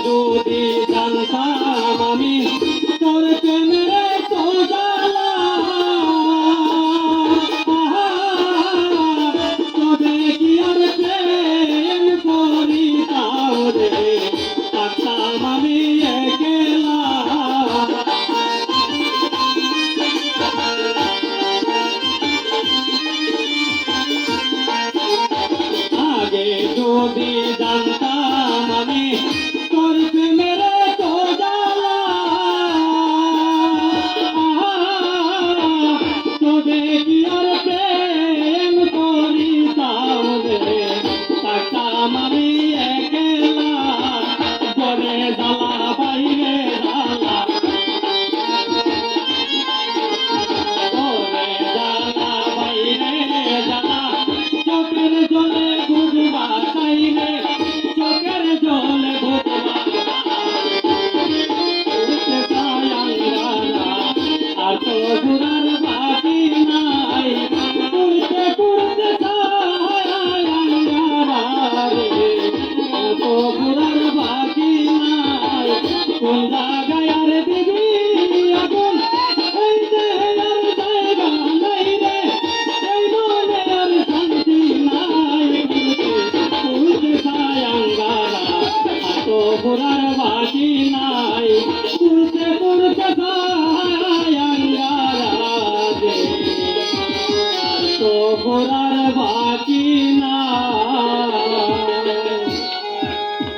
যদি জানতাম আমি তোর প্রেমের তো জ্বালা, তবে কি আর প্রেম করিতাম রে, থাকতাম আমি একলা। আগে যদি জানতাম আমি